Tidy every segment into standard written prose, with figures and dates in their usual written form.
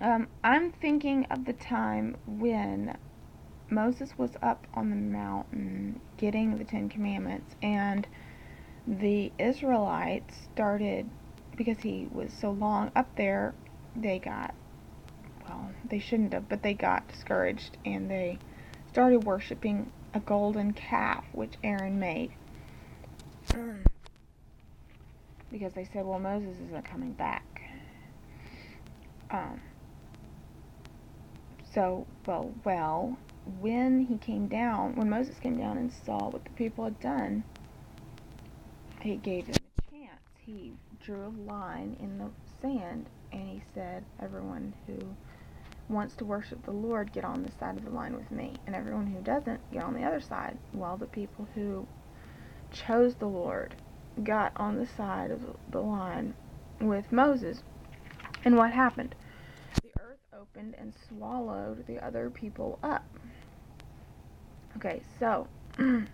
I'm thinking of the time when Moses was up on the mountain getting the Ten Commandments, and the Israelites started, because he was so long up there, they got, well, they shouldn't have, but they got discouraged and they started worshiping a golden calf which Aaron made. Because they said, well, Moses isn't coming back. Um, so, when he came down, when Moses came down and saw what the people had done, he gave them a chance. He drew a line in the sand and he said, everyone who wants to worship the Lord, get on this side of the line with me, and everyone who doesn't, get on the other side. Well, the people who chose the Lord got on the side of the line with Moses. And what happened? The earth opened and swallowed the other people up. Okay, so the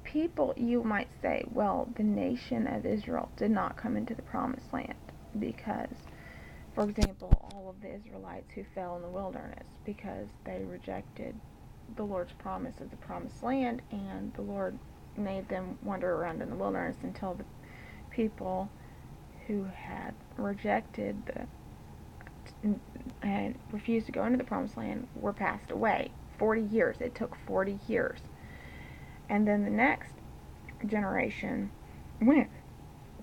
people, you might say, well, the nation of Israel did not come into the promised land because, for example, all of the Israelites who fell in the wilderness because they rejected the Lord's promise of the promised land, and the Lord made them wander around in the wilderness until the people who had rejected and refused to go into the promised land were passed away. 40 years. It took 40 years. And then the next generation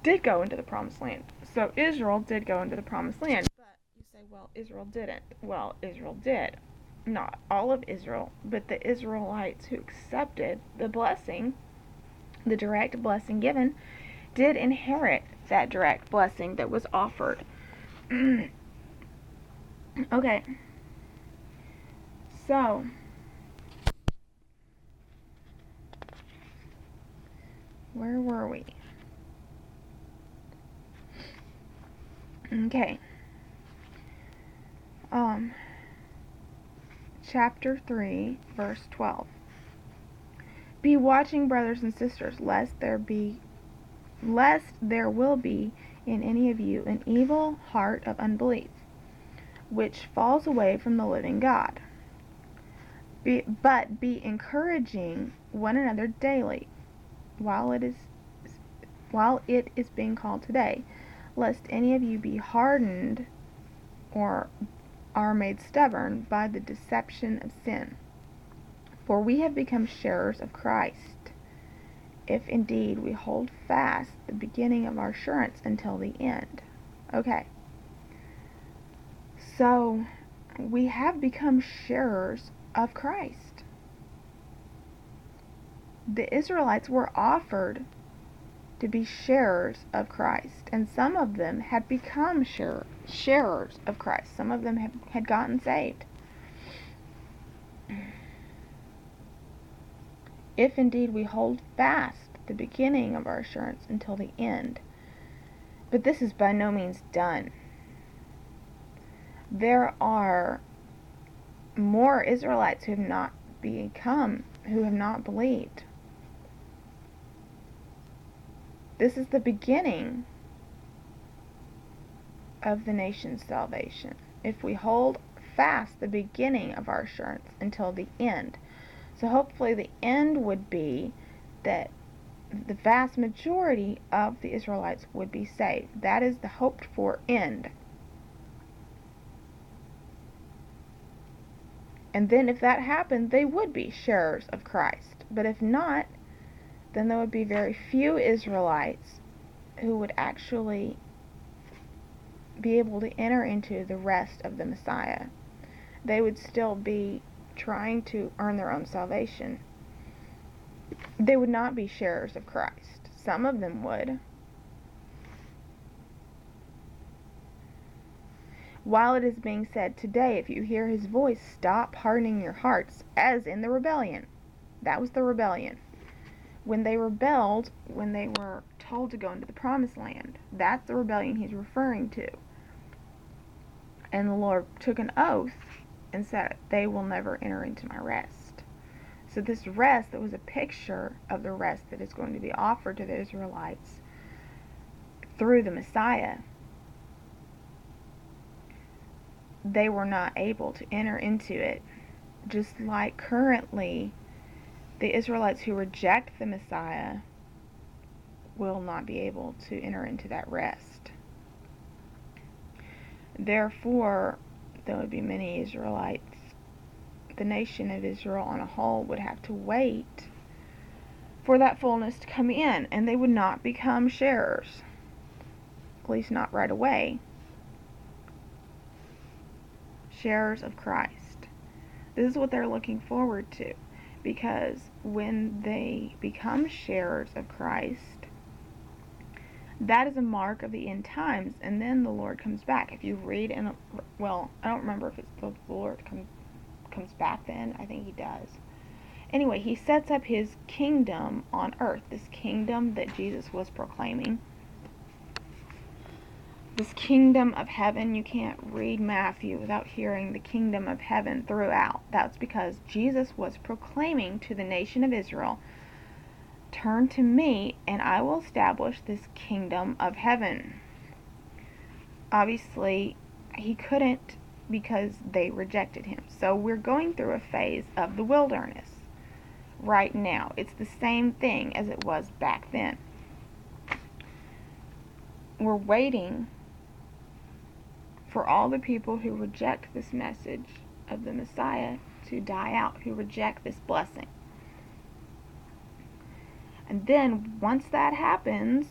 did go into the promised land. So Israel did go into the promised land. But you say, well, Israel didn't. Well, Israel did. Not all of Israel, but the Israelites who accepted the blessing, the direct blessing given, did inherit that direct blessing that was offered. Okay. So, where were we? Okay. Chapter 3, verse 12. Be watching, brothers and sisters, lest there will be in any of you an evil heart of unbelief, which falls away from the living God. But be encouraging one another daily, while it is being called today, lest any of you be hardened or are made stubborn by the deception of sin. For we have become sharers of Christ, if indeed we hold fast the beginning of our assurance until the end. Okay. So, we have become sharers of Christ. The Israelites were offered to be sharers of Christ, and some of them had become sharers of Christ. Some of them had gotten saved. If indeed we hold fast the beginning of our assurance until the end. But this is by no means done. There are more Israelites who have not believed. This is the beginning of the nation's salvation. If we hold fast the beginning of our assurance until the end. So hopefully the end would be that the vast majority of the Israelites would be saved. That is the hoped for end. And then if that happened, they would be sharers of Christ. But if not, then there would be very few Israelites who would actually be able to enter into the rest of the Messiah. They would still be trying to earn their own salvation. They would not be sharers of Christ. Some of them would. While it is being said today, if you hear his voice, stop hardening your hearts, as in the rebellion. That was the rebellion. When they rebelled, when they were told to go into the promised land, that's the rebellion he's referring to. And the Lord took an oath and said, they will never enter into my rest. So this rest that was a picture of the rest that is going to be offered to the Israelites through the Messiah, they were not able to enter into it. Just like currently, the Israelites who reject the Messiah will not be able to enter into that rest. Therefore, there would be many Israelites. The nation of Israel on a whole would have to wait for that fullness to come in, and they would not become sharers, at least not right away. Sharers of Christ. This is what they're looking forward to, because when they become sharers of Christ, that is a mark of the end times, and then the Lord comes back. If you read in, well, I don't remember if it's the Lord comes back then. I think he does. Anyway, he sets up his kingdom on earth, this kingdom that Jesus was proclaiming. This kingdom of heaven, you can't read Matthew without hearing the kingdom of heaven throughout. That's because Jesus was proclaiming to the nation of Israel, turn to me and I will establish this kingdom of heaven. Obviously, he couldn't because they rejected him. So we're going through a phase of the wilderness right now. It's the same thing as it was back then. We're waiting for all the people who reject this message of the Messiah to die out, who reject this blessing. And then once that happens,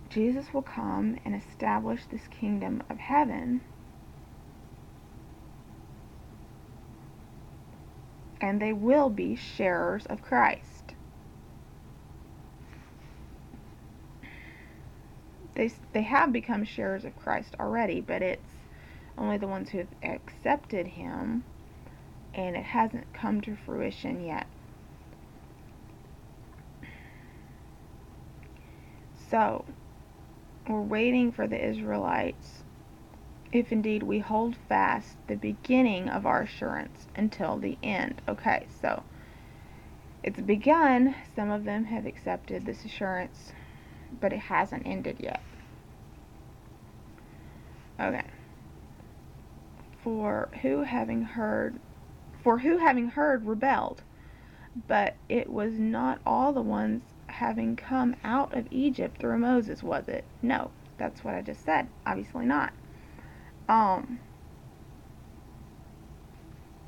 Jesus will come and establish this kingdom of heaven, and they will be sharers of Christ. They have become sharers of Christ already, but it's only the ones who have accepted him, and it hasn't come to fruition yet. So, we're waiting for the Israelites, if indeed we hold fast the beginning of our assurance until the end. Okay, so it's begun. Some of them have accepted this assurance, but it hasn't ended yet. Okay. For who having heard rebelled, but it was not all the ones having come out of Egypt through Moses, was it? No, that's what I just said. Obviously not.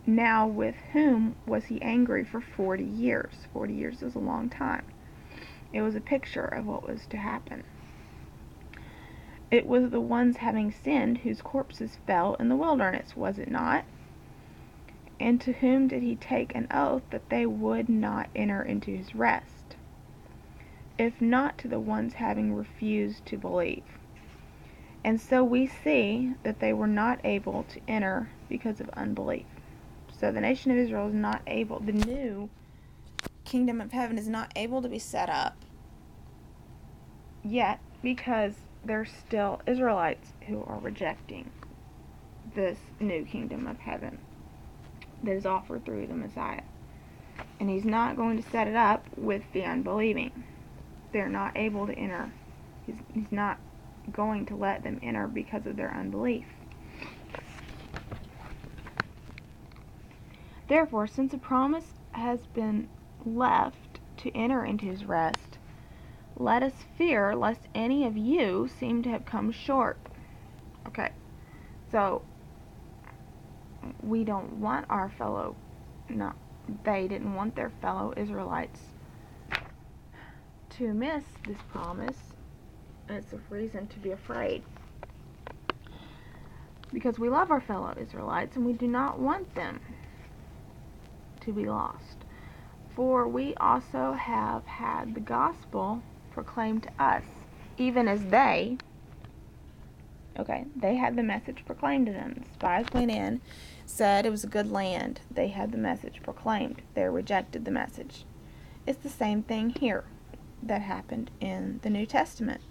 Now with whom was he angry for 40 years? 40 years is a long time. It was a picture of what was to happen. It was the ones having sinned whose corpses fell in the wilderness, was it not? And to whom did he take an oath that they would not enter into his rest? If not to the ones having refused to believe. And so we see that they were not able to enter because of unbelief. So the nation of Israel is not able, the new kingdom of heaven is not able to be set up yet because there's still Israelites who are rejecting this new kingdom of heaven that is offered through the Messiah. And he's not going to set it up with the unbelieving. They're not able to enter. He's not going to let them enter because of their unbelief. Therefore, since a promise has been left to enter into his rest, let us fear lest any of you seem to have come short. Okay, so we don't want our fellow, no, they didn't want their fellow Israelites to miss this promise. It's a reason to be afraid. Because we love our fellow Israelites and we do not want them to be lost. For we also have had the gospel proclaimed to us, even as they had the message proclaimed to them. The spies went in, said it was a good land. They had the message proclaimed. They rejected the message. It's the same thing here that happened in the New Testament.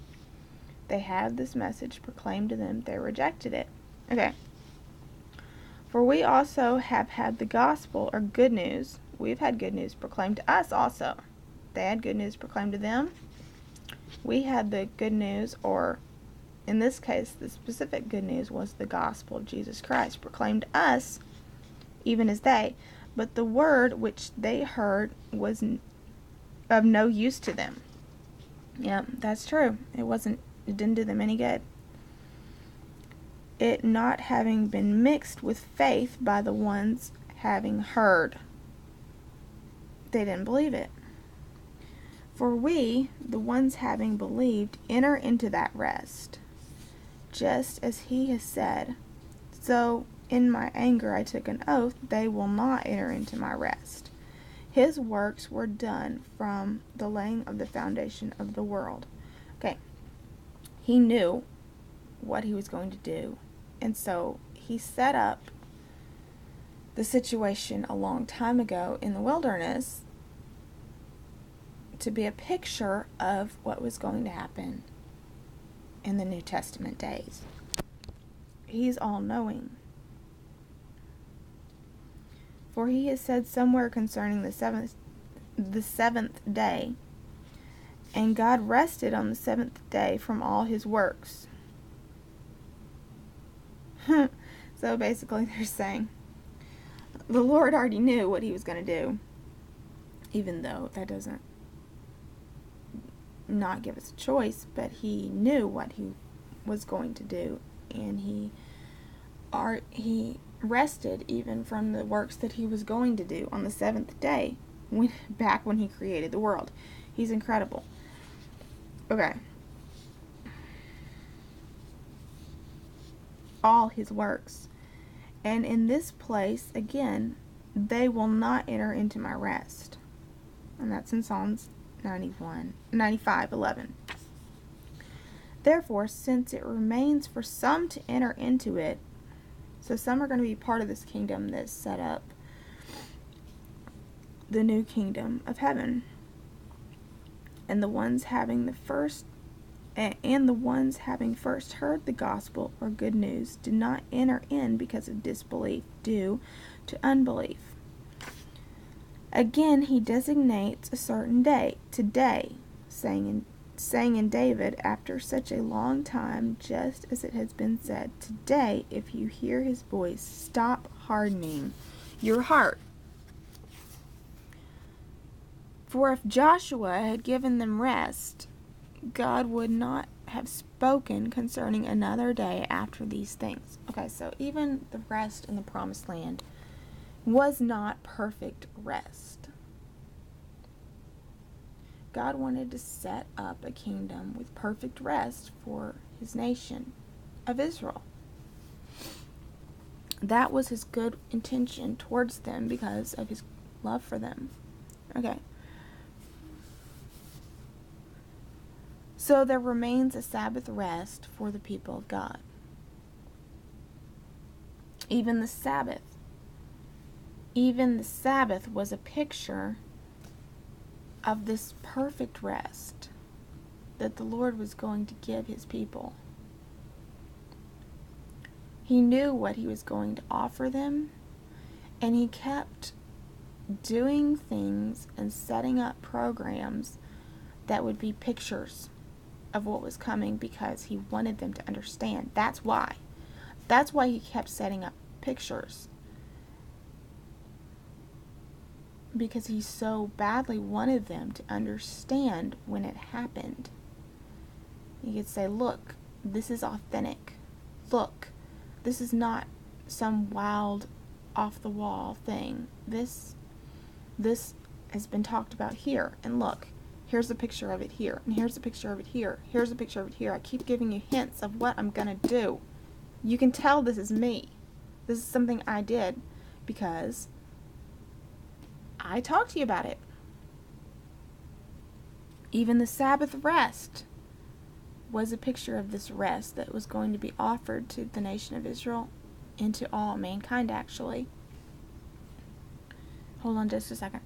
They had this message proclaimed to them. They rejected it. Okay. For we also have had the gospel, or good news. We've had good news proclaimed to us also. They had good news proclaimed to them. We had the good news, or in this case, the specific good news was the gospel of Jesus Christ proclaimed to us, even as they. But the word which they heard was of no use to them. Yeah, that's true. It didn't do them any good. It not having been mixed with faith by the ones having heard. They didn't believe it. For we, the ones having believed, enter into that rest, just as he has said, so in my anger I took an oath, they will not enter into my rest. His works were done from the laying of the foundation of the world. Okay, he knew what he was going to do, and so he set up the situation a long time ago in the wilderness to be a picture of what was going to happen in the New Testament days. He's all-knowing. For he has said somewhere concerning the seventh day, and God rested on the seventh day from all his works. So basically they're saying the Lord already knew what he was going to do, even though that doesn't not give us a choice, but he knew what he was going to do, and he rested even from the works that he was going to do on the seventh day, back when he created the world. He's incredible. Okay. All his works. And in this place, again, they will not enter into my rest. And that's in Psalms 95:11. Therefore, since it remains for some to enter into it, so some are going to be part of this kingdom that's set up, the new kingdom of heaven, and the ones having first heard the gospel or good news did not enter in because of disbelief due to unbelief. Again, he designates a certain day, today, saying in David, after such a long time, just as it has been said, today, if you hear his voice, stop hardening your heart. For if Joshua had given them rest, God would not have spoken concerning another day after these things. Okay, so even the rest in the promised land was not perfect rest. God wanted to set up a kingdom with perfect rest for his nation of Israel. That was his good intention towards them because of his love for them. Okay. So there remains a Sabbath rest for the people of God. Even the Sabbath was a picture of this perfect rest that the Lord was going to give his people. He knew what he was going to offer them, and he kept doing things and setting up programs that would be pictures of what was coming because he wanted them to understand. That's why he kept setting up pictures, because he so badly wanted them to understand when it happened. He could say, look, this is authentic. Look, this is not some wild, off-the-wall thing. This has been talked about here. And look, here's a picture of it here. And here's a picture of it here. Here's a picture of it here. I keep giving you hints of what I'm going to do. You can tell this is me. This is something I did because I talked to you about it. Even the Sabbath rest was a picture of this rest that was going to be offered to the nation of Israel and to all mankind, actually. Hold on just a second.